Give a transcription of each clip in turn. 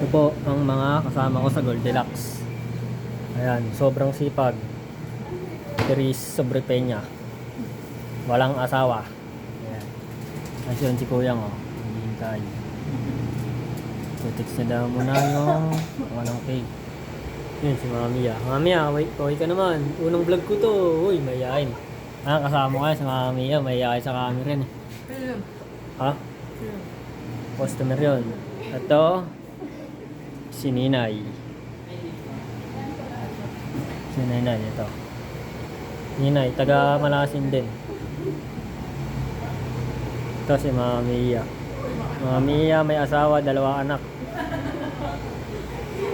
Ito po ang mga kasama ko sa Goldilocks. Ayan, sobrang sipag. Teres Sobrepeña. Walang asawa. Ayan. Kasi yun si Kuyang, oh. Hintay. Text na daw muna yung anong cake. Yun si Mamiya. Mamiya, okay ka naman. Unang vlog ko to. Uy, mayayain. Kasama ko si Mamiya. Mayayain sa camera rin. Ha? Customer yun. Ito, si Ninay. Si Ninay, ito. Ninay, taga Malasin din. Ito si Mamiya. Mamiya may asawa, 2 anak.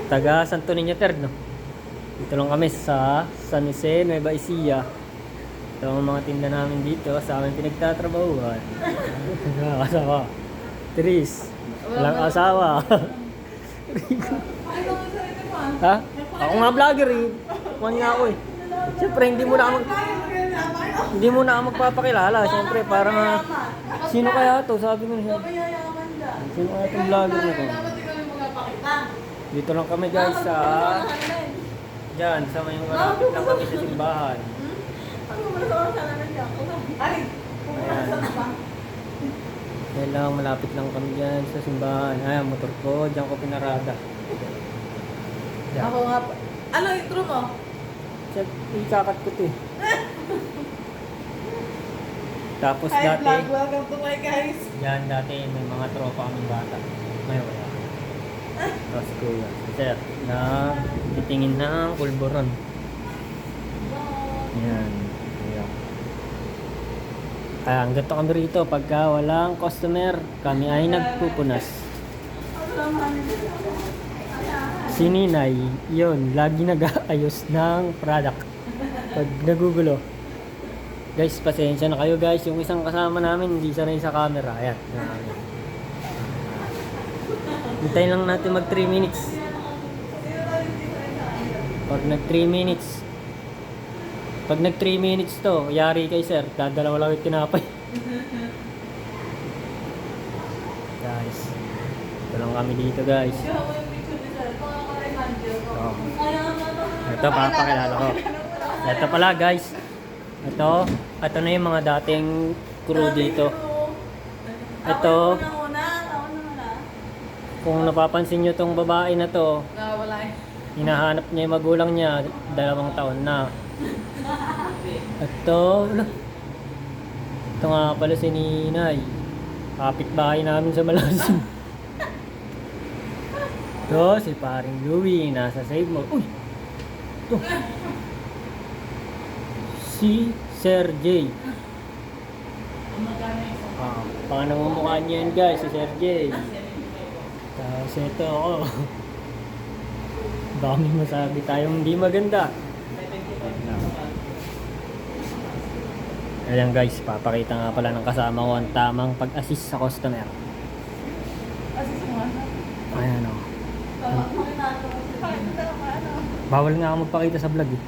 Taga Santo Niño Terno. Dito lang kami sa San Jose, Nueva Ecija. Ito ang mga tinda namin dito sa aming pinagtatrabahuan. Asawa. Teres. Walang asawa. Ha? Ako nga vlogger eh. Kuhan nga ako eh. Siyempre hindi mo na ako magpapakilala. Siyempre parang sino kaya to? Sabi mo siya. Sino kaya itong vlogger na to? Dito lang kami guys sa dyan sa may malapit lang kami sa simbahan. Ayan. Ayan lang, malapit lang kami dyan sa simbahan. Ayan, motor ko, dyan ko pinarada. Dyan. Ako nga pa. Ano intro mo? Ikakat ko ito eh. Tapos Hi dati, vlog, welcome to my guys. yan dati may mga tropa kaming bata. May wala. Tapos kuya, sir, na titingin ng pulburon. Yan. Ayan. Kaya ang gato kami rito, pagka walang customer, kami ay nagpupunas. Si Ninay, yun, lagi nag-aayos ng product. Pag nagugulo. Guys, pasensya na kayo guys. Yung isang kasama namin, hindi sanay sa camera. Ayan. Hintayin lang natin mag 3 minutes. Pag nag 3 minutes. Pag nag 3 minutes to, yari kay sir. Dadalawa lang yung tinapay. Guys. Ito lang kami dito guys. Oh. Ito, papakilala ko. Ito pala guys. Ito na yung mga dating crew dito. Ito, kung napapansin nyo tong babae na to, hinahanap niya yung magulang niya, 2 taon na. Ito nga pala si Ninay. Kapitbahay namin sa Malasin. Ito, si paring Louie, nasa Save Mo. Uy! Ito. Si Sir J. Paano mumukha niya yan guys, si Sir J. Tapos ito ako. Baka may masabi tayong hindi maganda. Ayan guys, papakita nga pala ng kasama ko ang tamang pag-assist sa customer. Ayan o. Bawal nga ako magpakita sa vlog eh.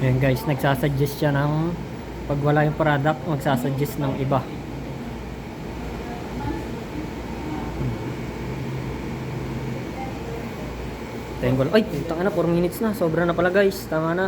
Ayan guys, nagsasuggest siya ng pag wala yung product, magsasuggest ng iba. Ay, tanga na, 4 minutes na. Sobra na pala guys. Tama na.